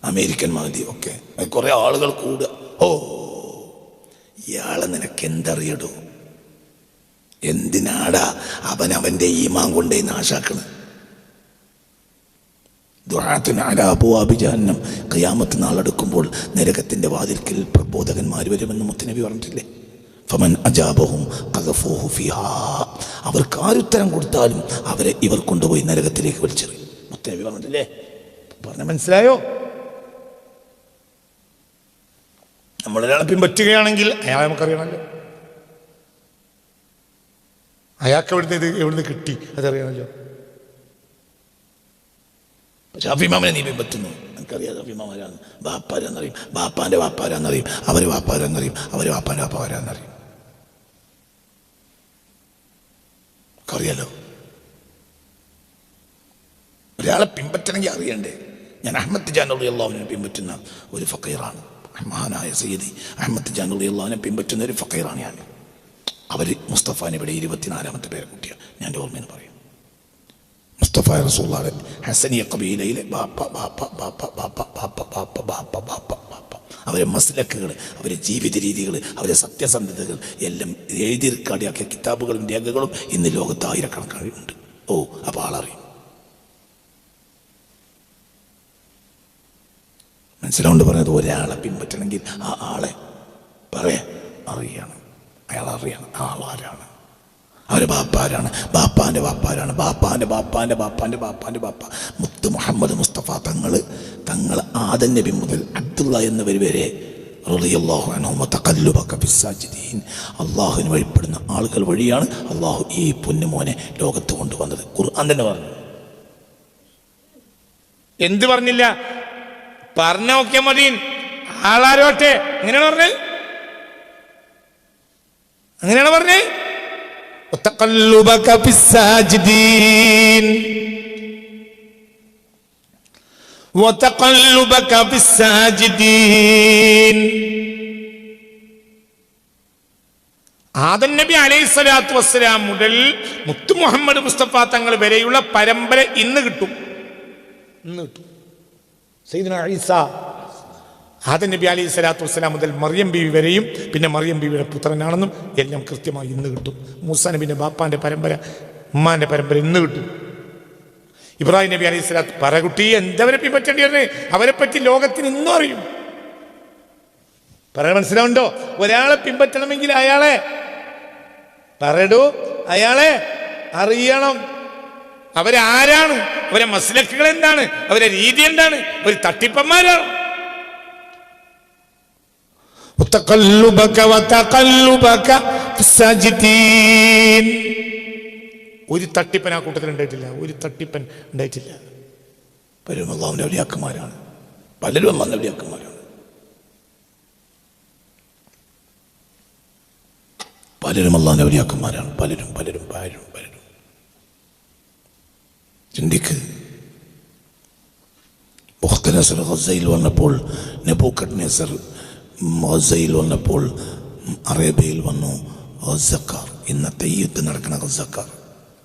അമേരിക്കൻ മഹദി ഒക്കെ. കുറെ ആളുകൾ കൂടുക. ഓ, ഇയാളെ നിനക്ക് എന്തറിയടോ? എന്തിനാടാ അവൻ്റെ ഈമാൻ കൊണ്ടേ നാശാക്കണ്? ദുആത്തുൻ ഖിയാമത്ത് നാളെടുക്കുമ്പോൾ നരകത്തിന്റെ വാതിൽക്കൽ പ്രബോധകന്മാർ വരുമെന്ന് മുത്തനബി പറഞ്ഞിട്ടില്ലേ? ഫമൻ അജാബഹും ഖദഫൂഹു ഫിഹാ. അവർക്ക് ആരുത്തരം കൊടുത്താലും അവരെ ഇവർ കൊണ്ടുപോയി നരകത്തിലേക്ക് വലിച്ചെറിയും. മുത്തനബി പറഞ്ഞിട്ടില്ലേ? പറഞ്ഞ മനസ്സിലായോ? നമ്മളൊരാളെ പിൻപറ്റുകയാണെങ്കിൽ അയാളെ നമുക്കറിയണമല്ലോ. അയാൾക്ക് എവിടുന്ന് കിട്ടി അതറിയണമല്ലോ. ഷാഫിമാമനെ നീ പിൻപറ്റുന്നു, എനിക്കറിയാം ഷാഫിമാരാന്ന്. ബാപ്പാരാന്നറിയും, ബാപ്പാൻ്റെ ബാപ്പാരാന്നറിയും, അവര് ബാപ്പാരാന്നറിയും, അവര് ബാപ്പാൻ്റെ ബാപ്പാരാന്നറിയും. അറിയാലോ. ഒരാളെ പിൻപറ്റണമെങ്കിൽ അറിയണ്ടേ. ഞാൻ അഹ്മദ് തിജാനി റളിയല്ലാഹു അൻഹുവിനെ പിൻപറ്റുന്ന ഒരു ഫക്കീറാണ്. മഹാനായ സയ്യിദി അഹ്മദ് തിജാനി റളിയല്ലാഹു അൻഹുവിനെ പിൻപറ്റുന്ന ഒരു ഫക്കീറാണ് ഞാൻ. അവർ മുസ്തഫ നബിയുടെ 24ാമത്തെ പേരെ കുട്ടിയാണ്. ഞാൻ എൻ്റെ ഓർമ്മയെന്ന് പറയും. മുസ്തഫ റസൂലുള്ളാഹി ഹസനിയ ഖബീലയിലെ ബാപ്പ ബാപ്പ ബാപ്പ ബാപ്പ ബാപ്പ ബാപ്പ ബാപ്പ ബാപ്പ ബാപ്പ അവരെ മസ്ലക്കുകൾ, അവരെ ജീവിത രീതികൾ, അവരെ സത്യസന്ധതകൾ എല്ലാം എഴുതി റെക്കോർഡിയാക്കിയ കിതാബുകളും രേഖകളും ഇന്ന് ലോകത്ത് ആയിരക്കണക്കാണ്. ഓ, അപ്പോൾ ആളറിയും. മനസ്സിലാവുകൊണ്ട് പറയുന്നത്, ഒരാളെ പിൻപറ്റണമെങ്കിൽ ആ ആളെ അറിയണം. അയാൾ അറിയണം ആളാരാണ്, അവരെ ബാപ്പാരാണ്, ബാപ്പാൻ്റെ ബാപ്പാരാണ്, ബാപ്പാൻ്റെ ബാപ്പാൻ്റെ ബാപ്പാൻ്റെ ബാപ്പാൻ്റെ ബാപ്പ. മുത്ത് മുഹമ്മദ് മുസ്തഫ തങ്ങൾ ആദം നബി മുതൽ അബ്ദുള്ള എന്നവർ വരെ റളിയല്ലാഹു അൻഹു തഖല്ലുബക ഫിസ്സാജിദീൻ, അള്ളാഹുവിന് വഴിപ്പെടുന്ന ആളുകൾ വഴിയാണ് അള്ളാഹു ഈ പൊന്നുമോനെ ലോകത്ത് കൊണ്ടുവന്നത്. ഖുർആൻ തന്നെ പറഞ്ഞു. എന്ത് പറഞ്ഞില്ല? പറഞ്ഞ നോക്കിയാൽ മതി. ആളാരോട്ടെ എങ്ങനെയാണ് പറഞ്ഞത്? അങ്ങനെയാണ് പറഞ്ഞത്. وتقلبك في الساجدين وتقلبك في الساجدين. ആദം നബി അലൈഹിസ്സലാത്തു വസ്സലാം മുതൽ മുത്ത് മുഹമ്മദ് മുസ്തഫ തങ്ങൾ വരെയുള്ള പരമ്പര ഇന്ന് കിട്ടും. സയ്യിദുന ഈസ, ആദം നബി അലൈഹി സ്വലാത്തു വസ്സലാം മുതൽ മറിയം ബീവി വരെയും പിന്നെ മറിയം ബീവിയുടെ പുത്രനാണെന്നും എല്ലാം കൃത്യമായി ഇന്ന് കിട്ടും. മൂസാ നബിൻ്റെ ബാപ്പാൻ്റെ പരമ്പര, ഉമ്മാൻ്റെ പരമ്പര ഇന്ന് കിട്ടും. ഇബ്രാഹിം നബി അലൈഹി സ്വലാത്ത് പറകുട്ടി എന്തവരെ പിൻപറ്റേണ്ടി വരുന്നത്? അവരെ പറ്റി ലോകത്തിന് ഇന്നും അറിയും. പറയാൻ മനസ്സിലാവുണ്ടോ? ഒരാളെ പിൻപറ്റണമെങ്കിൽ അയാളെ അറിയണം. അവരാരാണ്, അവരെ മസ്ലക്കുകൾ എന്താണ്, അവരെ രീതി എന്താണ്, അവർ തട്ടിപ്പന്മാരാണ്. ഒരു തട്ടിപ്പൻ ആ കൂട്ടത്തിൽ ഉണ്ടായിട്ടില്ല. ഒരു തട്ടിപ്പൻ ഉണ്ടായിട്ടില്ല. പലരും അല്ലാഹുവിന്റെ ഔലിയാക്കന്മാരാണ്. പലരും അല്ലാഹുവിന്റെ ഔലിയാക്കന്മാരാണ്. പലരും അല്ലാഹുവിന്റെ ഔലിയാക്കന്മാരാണ്. പലരും പലരും പലരും പലരും ചിന്തിക്ക്. ബുഖ്തനസർ ഗസയിൽ വന്നപ്പോൾ, നെബൂഖദ്നേസർ ഗസയിൽ വന്നപ്പോൾ അറേബ്യയിൽ വന്നു ഗസക്കാർ, ഇന്നത്തെ യുദ്ധം നടക്കുന്ന ഗസക്കാർ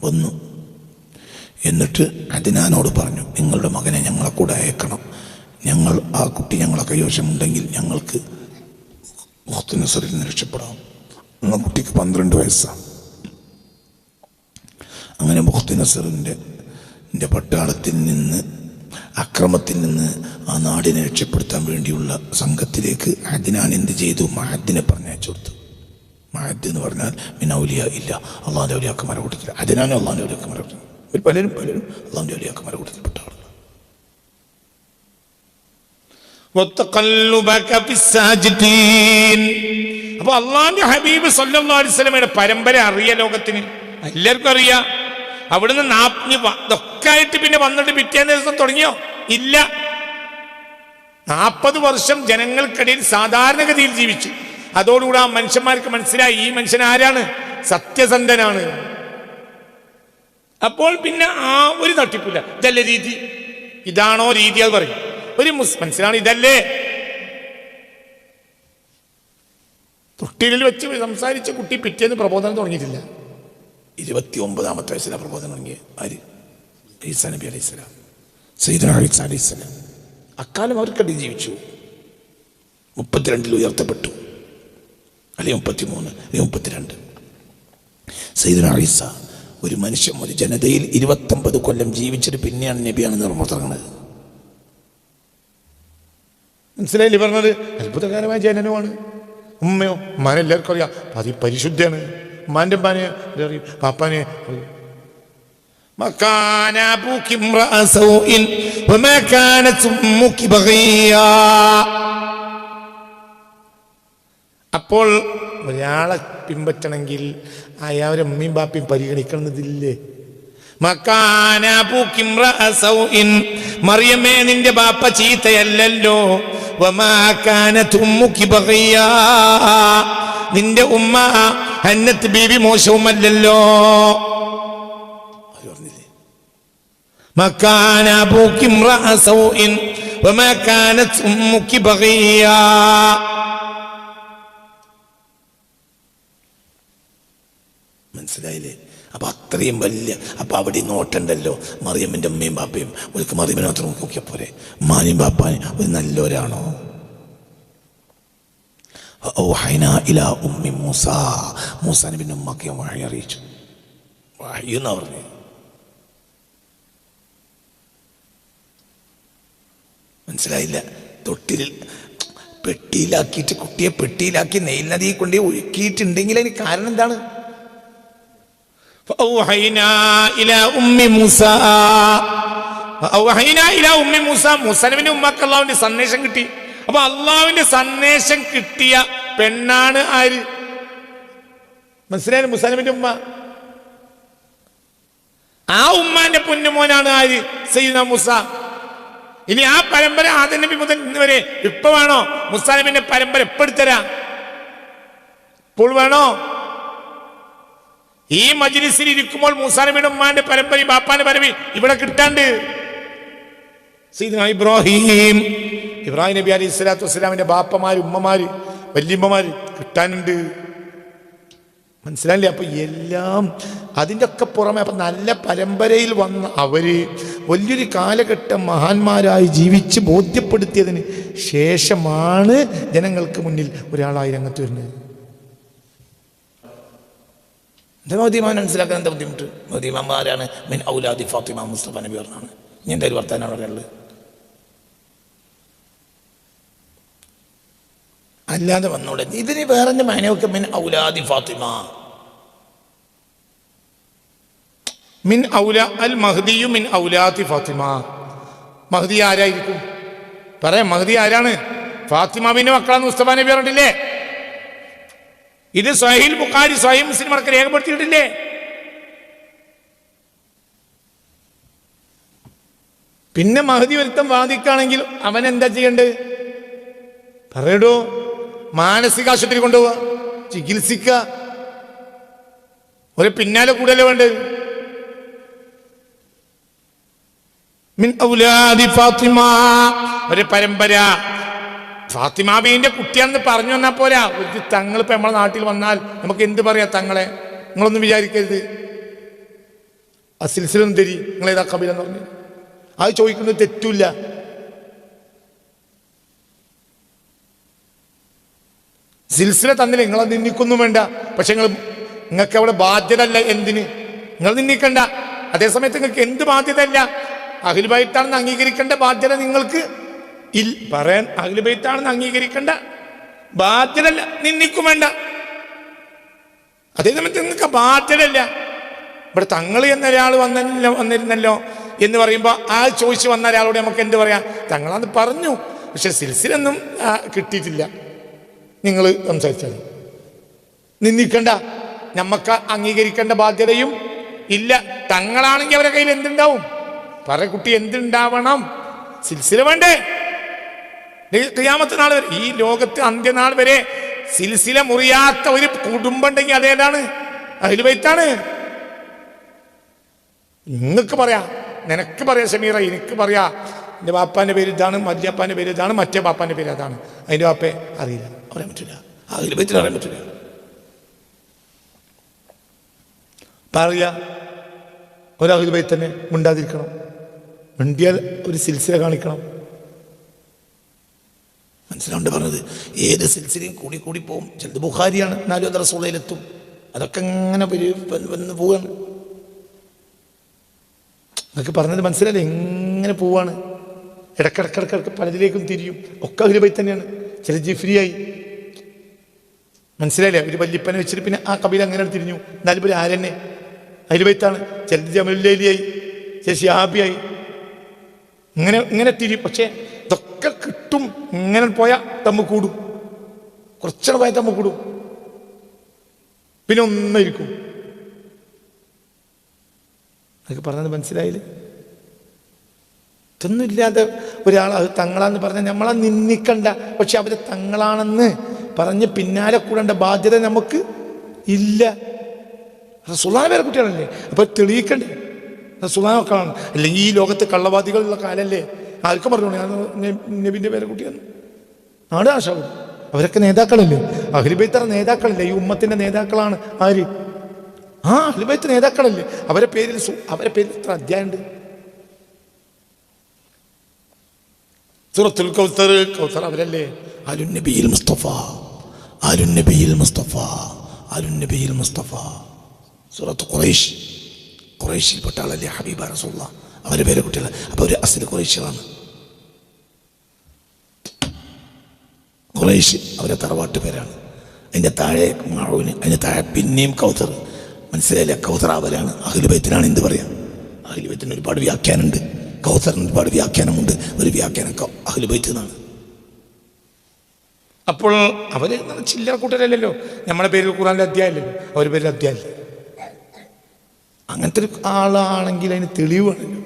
വന്നു. എന്നിട്ട് അദ്നാനോട് പറഞ്ഞു, നിങ്ങളുടെ മകനെ ഞങ്ങളെ കൂടെ അയക്കണം. ആ കുട്ടി ഞങ്ങളെ കൈവശമുണ്ടെങ്കിൽ ഞങ്ങൾക്ക് ബുഖ്തനസറിൽ നിന്ന് രക്ഷപ്പെടാം. ആ കുട്ടിക്ക് 12 വയസ്സാണ്. അങ്ങനെ ബുഖ്തനസറിൻ്റെ പട്ടാളത്തിൽ നിന്ന്, അക്രമത്തിൽ നിന്ന് ആ നാടിനെ രക്ഷപ്പെടുത്താൻ വേണ്ടിയുള്ള സംഘത്തിലേക്ക് അദ്നാൻ എന്ത് ചെയ്തു? മഅദിനെ പറഞ്ഞയച്ചു കൊടുത്തു. മഅദ് എന്ന് പറഞ്ഞാൽ മിനൗലിയ ഇല്ല, അള്ളാഹുവിൻ്റെ ഔലിയാക്കന്മാരെ കൂട്ടത്തിൽ. അദ്നാനും അള്ളാഹുവിൻ്റെ ഔലിയാക്കന്മാരെ കൂട്ടത്തിൽ. പലരും അള്ളാഹുവിൻ്റെ ഔലിയാക്കന്മാരെ കൂട്ടത്തിൽപ്പെട്ട ആളുകൾ. അപ്പൊ അള്ളാഹുവിന്റെ ഹബീബ് സല്ലല്ലാഹു അലൈഹി വസല്ലമയുടെ പരമ്പര അറിയ ലോകത്തിന് എല്ലാവർക്കും അറിയാം. അവിടുന്ന് ഇതൊക്കെ ആയിട്ട് പിന്നെ വന്നിട്ട് പിറ്റേന്ന് ദിവസം തുടങ്ങിയോ? ഇല്ല. 40 വർഷം ജനങ്ങൾക്കിടയിൽ സാധാരണഗതിയിൽ ജീവിച്ചു. അതോടുകൂടി ആ മനുഷ്യന്മാർക്ക് മനസ്സിലായി ഈ മനുഷ്യൻ ആരാണ്? സത്യസന്ധനാണ്. അപ്പോൾ പിന്നെ ആ ഒരു തട്ടിപ്പില്ല. ഇതല്ലേ രീതി, ഇതാണോ രീതി? അത് പറയും. ഒരു മനസ്സിലാണ് ഇതല്ലേ. തൊട്ടിലിൽ വെച്ച് സംസാരിച്ച കുട്ടി പിറ്റേന്ന് പ്രബോധനം തുടങ്ങിയിട്ടില്ല. 29ാമത്തെ വയസ്സിലാണ് പ്രബോധനം തുടങ്ങിയത്. ആര്? ഈസാ നബി അലൈഹി സ്വലാം, സയ്യിദുന ഈസാ അലൈഹി സ്വലാം. അക്കാലം അവർക്കടി ജീവിച്ചു. 32 ഉയർത്തപ്പെട്ടു, അല്ലെങ്കിൽ 33, അല്ലെങ്കിൽ 32. സയ്യിദുന ഈസ ഒരു മനുഷ്യൻ, ഒരു ജനതയിൽ 29 കൊല്ലം ജീവിച്ചിട്ട് പിന്നെയാണ് നബിയാണെന്ന് പുറത്തിറങ്ങുന്നത്. മനസ്സിലായില്ലേ പറഞ്ഞത്? അത്ഭുതകരമായ ജനനമാണ്. ഉമ്മയോ ഉമ്മാനെ എല്ലാവർക്കും അറിയാം, പരിശുദ്ധയാണ്. ഉമ്മാന്റെ ഉമ്മാനെ അറിയും, പാപ്പാനെ അറിയും. അപ്പോൾ ഒരാളെ പിൻപറ്റണമെങ്കിൽ അയാളുടെ ഉമ്മയും ബാപ്പയും പരിഗണിക്കണമെന്നില്ലേ? മറിയമേ, നിന്റെ ബാപ്പ ചീത്തയല്ലല്ലോ. നിന്റെ ഉമ്മ ഹന്നത്ത് ബീവി മോശവുമല്ലല്ലോ. മകാന അബൂകി ഇംറഅ സൗഇൻ വമാ കാനത് ഉമ്മുകി ബഗിയാ. മനസ്സിലായില്ലേ? അപ്പൊ അത്രയും വലിയ, അപ്പൊ അവിടെ നോട്ടണ്ടല്ലോ. മറിയമ്മിന്റെ അമ്മയും ബാപ്പയും ഒരിക്കൽ മറിയമ്മിനെ മാത്രം നോക്കിയാൽ പോരെ? മാനിയും ബാപ്പാനും ഒരു നല്ലവരാണോ? മൂസാ നബിന്റെ ഉമ്മക്ക് വഹി അറിയിച്ചു. വഹി എന്നാ പറഞ്ഞു. മനസ്സിലായില്ല? തൊട്ടിൽ പെട്ടിയിലാക്കിയിട്ട് കുട്ടിയെ പെട്ടിയിലാക്കി നെയിൽ നദിയെ കൊണ്ട് ഒഴുക്കിയിട്ടുണ്ടെങ്കിൽ അതിന് കാരണം എന്താണ്? മൂസാനബിന്റെ ഉമ്മക്ക് അള്ളാഹുവിന്റെ സന്ദേശം കിട്ടി. അപ്പൊ അള്ളാഹുവിന്റെ സന്ദേശം കിട്ടിയ പെണ്ണാണ് ആര്? മനസ്സിലായി? മൂസാനബിന്റെ ഉമ്മ. ആ ഉമ്മാന്റെ പൊന്നുമോനാണ് ആര്? സയ്യിദുനാ മൂസ. ഇനി ആ പരമ്പര ആദം നബി മുതൽ ഇന്ന് വരെ ഇപ്പൊ വേണോ? മൂസാ നബിന്റെ പരമ്പര എപ്പെടുത്തരാ? ഇപ്പോൾ വേണോ? ഈ മജ്‌ലിസിൽ ഇരിക്കുമ്പോൾ മൂസാ നബിയുടെ ഉമ്മാന്റെ പരമ്പര, ബാപ്പാന്റെ പരമ്പര ഇവിടെ കിട്ടാണ്ട്. സയ്യിദുനാ ഇബ്രാഹിം നബി അലൈഹി സ്വലാത്തു വസ്സലാമിന്റെ ബാപ്പമാര്, ഉമ്മമാര്, വല്യമ്മമാര് കിട്ടാനുണ്ട്. മനസ്സിലായില്ലേ? അപ്പൊ എല്ലാം അതിൻ്റെ ഒക്കെ പുറമെ അപ്പൊ നല്ല പരമ്പരയിൽ വന്ന അവര് വലിയൊരു കാലഘട്ടം മഹാന്മാരായി ജീവിച്ച് ബോധ്യപ്പെടുത്തിയതിന് ശേഷമാണ് ജനങ്ങൾക്ക് മുന്നിൽ ഒരാളായി രംഗത്ത് വരുന്നത്. എന്താ മോദിമാൻ മനസ്സിലാക്കാൻ എന്താ ബുദ്ധിമുട്ട്? മോദിമാന്മാരാണ് മിൻ ഔലാദി ഫാത്തിമ മുസ്തഫ നബി പറഞ്ഞാണ്. ഇനി എന്തായാലും വർത്താനാണ് പറയുള്ളത്. അല്ലാതെ വന്നോടെ ഇതിന് വേറെ മാനയൊക്കെ മിൻ ഔലാദി ഫാത്തിമ, മിൻ ഔലാ അൽ മഹ്ദിയു മിൻ ഔലാദി ഫാത്തിമ. മഹ്ദി ആരായിരിക്കും? പറയാം. മഹ്ദി ആരാണ്? ഫാത്തിമ ബിന്റെ മക്കളാന്ന് മുസ്തഫ നബി പറഞ്ഞിട്ടില്ലേ? ഇത് സ്വഹീഹ് ബുഖാരി, സ്വഹീഹ് മുസ്ലിം അടക്കം രേഖപ്പെടുത്തിയിട്ടില്ലേ? പിന്നെ മഹ്ദി ഒരുത്തം വാദിക്കാണെങ്കിൽ അവൻ എന്താ ചെയ്യേണ്ടത്? പറയടോ. മാനസിക ആശുപത്രി കൊണ്ടുപോവുക, ചികിത്സിക്കുക, ഒരു പിന്നാലെ കൂടല്ലേ വേണ്ടത്? മിൻ ഔലാദി ഫാത്തിമ, ഒരു പരമ്പര. ഫാത്തിമ ബീന്റെ കുട്ടിയാണെന്ന് പറഞ്ഞു വന്നാൽ പോരാ. ഒരു തങ്ങൾ ഇപ്പൊ നമ്മളെ നാട്ടിൽ വന്നാൽ നമുക്ക് എന്ത് പറയാ? തങ്ങളെ നിങ്ങളൊന്നും വിചാരിക്കരുത്. അസിൽസിലൊന്നും തരി, നിങ്ങളേതാ കബീലെന്ന് പറഞ്ഞു അത് ചോദിക്കുന്നത് തെറ്റില്ല. സിൽസില തന്നില്ല, നിങ്ങളെ നിന്ദിക്കൊന്നും വേണ്ട. പക്ഷെ നിങ്ങൾക്ക് അവിടെ ബാധ്യത അല്ല. എന്തിന് നിങ്ങൾ നിന്ദിക്കണ്ട? അതേസമയത്ത് നിങ്ങൾക്ക് എന്ത് ബാധ്യത അല്ല? അഹ്ലു ബൈത്താണെന്ന് അംഗീകരിക്കേണ്ട ബാധ്യത നിങ്ങൾക്ക് പറയാൻ. അഹ്ലു ബൈത്താണെന്ന് അംഗീകരിക്കേണ്ട ബാധ്യത അല്ല, നിന്ദിക്കും വേണ്ട. അതേസമയത്ത് നിങ്ങൾക്ക് ബാധ്യത അല്ല. ഇവിടെ തങ്ങൾ എന്നൊരാൾ വന്നിരുന്നല്ലോ എന്ന് പറയുമ്പോൾ ആ ചോദിച്ചു വന്ന ഒരാളോട് നമുക്ക് എന്ത് പറയാം? തങ്ങളാന്ന് പറഞ്ഞു, പക്ഷെ സിൽസിലൊന്നും കിട്ടിയിട്ടില്ല. നിങ്ങൾ സംസാരിച്ചാൽ നിന്ദിക്കണ്ട, നമ്മക്ക് അംഗീകരിക്കേണ്ട ബാധ്യതയും ഇല്ല. തങ്ങളാണെങ്കിൽ അവരുടെ കയ്യിൽ എന്തുണ്ടാവും? പറ കുട്ടി, എന്തുണ്ടാവണം? സിൽസില വേണ്ടേ? ഖിയാമത്ത് നാൾ വരെ, ഈ ലോകത്ത് അന്ത്യനാൾ വരെ സിൽസില മുറിയാത്ത ഒരു കുടുംബം ഉണ്ടെങ്കിൽ അതേതാണ്? അഹ്ലു ബൈത്താണ്. നിങ്ങൾക്ക് പറയാ, നിനക്ക് പറയാ ഷമീറ, എനിക്ക് പറയാ എൻ്റെ ബാപ്പാൻ്റെ പേര് ഇതാണ്, വല്യപ്പാൻ്റെ പേര് ഇതാണ്, മറ്റേ ബാപ്പാൻ്റെ പേര് അതാണ്. അതിൻ്റെ ബാപ്പയെ അറിയില്ല, പറയാൻ പറ്റില്ല. അഹ്ലു ബൈത്തിന് അറിയാൻ പറ്റില്ല. പറയാ ഒരു അഹ്ലു ബൈത്ത് തന്നെ മിണ്ടാതിരിക്കണം. മിണ്ടിയാൽ ഒരു സിൽസില കാണിക്കണം. മനസ്സിലാണ്ട് പറഞ്ഞത്? ഏത് സിൽസിലയും കൂടി കൂടി പോകും. ചിലത് ബുഖാരിയാണ്, എന്നാലും അത് റസൂലയിലെത്തും. അതൊക്കെ ഇങ്ങനെ വന്ന് പോവാണ്. നിങ്ങൾക്ക് പറഞ്ഞത് മനസ്സിലല്ലേ? എങ്ങനെ പോവാണ്? ഇടക്കിടക്കിടക്കിടക്ക് പലതിലേക്കും തിരിയും. ഒക്കെ അഹ്ലു ബൈത്ത് തന്നെയാണ്. ചില ജിഫ്രിയായി, മനസ്സിലായില്ലേ? ഒരു വല്യപ്പനെ വെച്ചിട്ട് പിന്നെ ആ കബീല അങ്ങനെ തിരിഞ്ഞു. എന്നാലും ഒരു ആരെന്നെ അഹ്ലു ബൈത്താണ്. ചിലത് ജമലുല്ലൈലിയായി, ചില ശിഹാബിയായി, ഇങ്ങനെ ഇങ്ങനെ തിരിയും. പക്ഷെ ഇതൊക്കെ കിട്ടും. ഇങ്ങനെ പോയാൽ തമ്മ കൂടും, കുറച്ചാണ് പോയാൽ തമ്മ കൂടും, പിന്നെ ഒന്നായിരിക്കും. അതൊക്കെ പറഞ്ഞത് മനസ്സിലായില്ലേ? ഇതൊന്നുമില്ലാതെ ഒരാൾ അത് തങ്ങളാന്ന് പറഞ്ഞാൽ നമ്മളെ നിന്ദിക്കണ്ട. പക്ഷെ അവര് തങ്ങളാണെന്ന് പറഞ്ഞ് പിന്നാലെ കൂടേണ്ട ബാധ്യത നമുക്ക് ഇല്ല. റസൂലുള്ളാഹിന്റെ പേരെ കുട്ടികളല്ലേ, അപ്പൊ തെളിയിക്കണ്ടേ? സുഖമക്കളാണ്. അല്ലെങ്കിൽ ഈ ലോകത്ത് കള്ളവാദികളുള്ള കാലല്ലേ, ആർക്കും പറഞ്ഞു ഞാൻ നബിൻ്റെ പേരെ കുട്ടിയാണ് നാട് ആശാവും. അവരൊക്കെ നേതാക്കളല്ലേ, അഹ്ലുബൈത്ത് നേതാക്കളല്ലേ, ഈ ഉമ്മത്തിൻ്റെ നേതാക്കളാണ് ആര്? അഹ്ലുബൈത്ത് നേതാക്കളല്ലേ. അവരെ പേരിൽ എത്ര അധ്യായമുണ്ട്? സൂറത്തുൽ കൗസർ അവരല്ലേ. അലുന്നബിയിൽ മുസ്തഫ, അലുന്നബിയിൽ മുസ്തഫ, അലുന്നബിയിൽ മുസ്തഫ. സൂറത്ത് ഖുറൈശിൽപ്പെട്ട ആളല്ലേ ഹബീബ റസൂലുള്ളാഹ്, അവരെ പേരെ കുട്ടികൾ. അപ്പോൾ ഒരു അസ്ലി ഖുറൈശികളാണ്. ഖുറൈശ് അവരെ തറവാട്ട് പേരാണ്. അതിൻ്റെ താഴെ മഅൂന്, അതിൻ്റെ താഴെ പിന്നെയും കൗസർ. മനസ്സിലായില്ല? കൗസർ അവരാണ്. അഹ്ലുബൈത്തിനാണ് എന്ത് പറയാം? അഹ്ലുബൈത്തിന് ഒരുപാട് വ്യാഖ്യാനമുണ്ട്, കൗസറിന് ഒരുപാട് വ്യാഖ്യാനമുണ്ട്. ഒരു വ്യാഖ്യാനം അഹ്ലുബൈത്ത് എന്നാണ്. അപ്പോൾ അവർ ചില്ലറ കൂട്ടരല്ലല്ലോ. നമ്മുടെ പേരിൽ ഖുർആനിലെ അധ്യായമല്ലല്ലോ, അവരുടെ പേരിൽ അധ്യായമല്ല. അങ്ങനത്തെ ഒരു ആളാണെങ്കിൽ അതിന് തെളിവ് വേണമല്ലോ.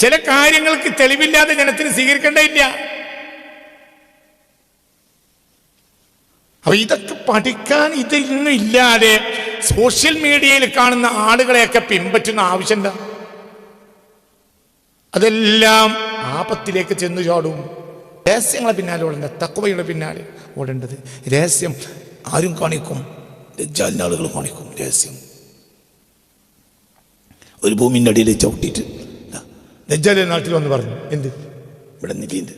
ചില കാര്യങ്ങൾക്ക് തെളിവില്ലാതെ ജനത്തിന് സ്വീകരിക്കേണ്ടതില്ല. അപ്പൊ ഇതൊക്കെ പഠിക്കാൻ ഇതൊന്നും ഇല്ലാതെ സോഷ്യൽ മീഡിയയിൽ കാണുന്ന ആളുകളെയൊക്കെ പിൻപറ്റുന്ന ആവശ്യം എന്താ? അതെല്ലാം ആപത്തിലേക്ക് ചെന്നു ചാടും. രഹസ്യങ്ങളെ പിന്നാലെ ഓടേണ്ട, തഖ്വയുടെ പിന്നാലെ ഓടേണ്ടത്. രഹസ്യം ആരും കാണിക്കും? ദജ്ജാലിൻ്റെ ആളുകൾ കാണിക്കും രഹസ്യം. ഒരു ഭൂമിൻ്റെ അടിയിൽ ചവിട്ടിയിട്ട് ദജ്ജാൽ നാട്ടിൽ വന്ന് പറഞ്ഞു, എന്ത് ഇവിടെ നിധിയുണ്ട്,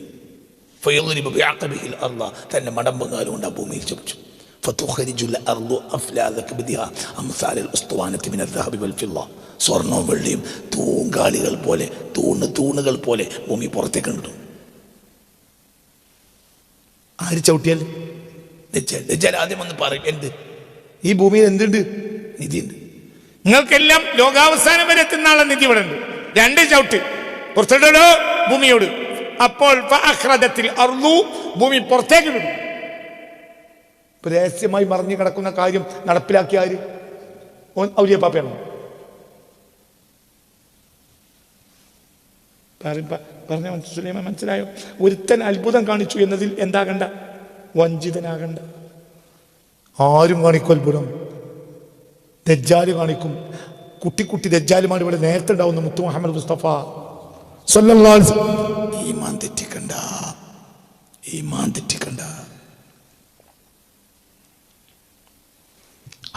തന്നെ മടമ്പുകാലും കൊണ്ട് ആ ഭൂമിയിൽ ചവിച്ചു. സ്വർണവും വെള്ളിയും തൂങ്കാളികൾ പോലെ, തൂണുകൾ പോലെ ഭൂമി പുറത്തേക്ക് കിട്ടും. ആര് ചവിട്ടിയാൽ? ദജ്ജാൽ ആദ്യം വന്ന് പറയും, എന്ത് ഈ ഭൂമിയിൽ എന്തുണ്ട്? നിധിയുണ്ട്. നിങ്ങൾക്കെല്ലാം ലോകാവസാനം വരെ എത്തുന്നാളെ നിധി ഇവിടെ ഉണ്ട്. 2 ചവിട്ട് പുറത്തിടോ ഭൂമിയോട്. അപ്പോൾ ഭൂമി പുറത്തേക്ക് വിടും. രഹസ്യമായി മറിഞ്ഞു കിടക്കുന്ന കാര്യം നടപ്പിലാക്കിയ ആര്? ഔലിയ പാപ്പയാണോ? പറഞ്ഞ സുലൈമാൻ മനസ്സിലായോ? ഒരുത്തൻ അത്ഭുതം കാണിച്ചു എന്നതിൽ എന്താകണ്ട, വഞ്ചിതനാകണ്ട. ആരും കാണിക്കും അത്ഭുതം. ദജ്ജാല് കാണിക്കും. കുട്ടി ദജ്ജാലുമാണ് ഇവിടെ നേരത്തെ ഉണ്ടാവുന്ന മുത്തു മുഹമ്മദ് മുസ്തഫ സല്ലല്ലാഹു അലൈഹി വസല്ലം. ഈമാൻ തെറ്റിക്കണ്ട.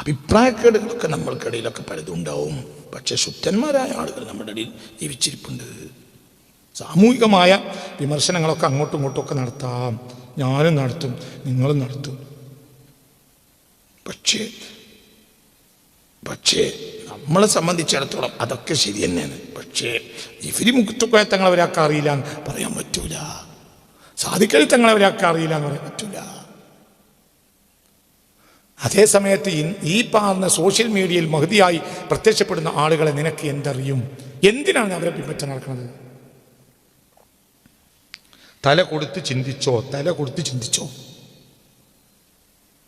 അഭിപ്രായക്കേടുകളൊക്കെ നമ്മൾക്കിടയിലൊക്കെ പലതും ഉണ്ടാവും. പക്ഷെ ശുദ്ധന്മാരായ ആളുകൾ നമ്മുടെ ഇടയിൽ ജീവിച്ചിരിപ്പുണ്ട്. സാമൂഹികമായ വിമർശനങ്ങളൊക്കെ അങ്ങോട്ടും ഇങ്ങോട്ടും ഒക്കെ നടത്താം. ഞാനും നടത്തും, നിങ്ങളും നടത്തും. പക്ഷേ നമ്മളെ സംബന്ധിച്ചിടത്തോളം അതൊക്കെ ശരി തന്നെയാണ്. പക്ഷേ ജിഫ്രി മുഖത്തുക്കോയ തങ്ങളെ ഒരാൾക്ക് അറിയില്ല എന്ന് പറയാൻ പറ്റൂല. സാദിഖലി തങ്ങളെ ഒരാൾക്ക് അറിയില്ല എന്ന് പറയാൻ പറ്റൂല. അതേ സമയത്ത് ഈ പറഞ്ഞ സോഷ്യൽ മീഡിയയിൽ മഹദിയായി പ്രത്യക്ഷപ്പെടുന്ന ആളുകളെ നിനക്ക് എന്തറിയും? എന്തിനാണ് അവരെ പിൻപറ്റി നടക്കുന്നത്? തല കൊടുത്ത് ചിന്തിച്ചോ.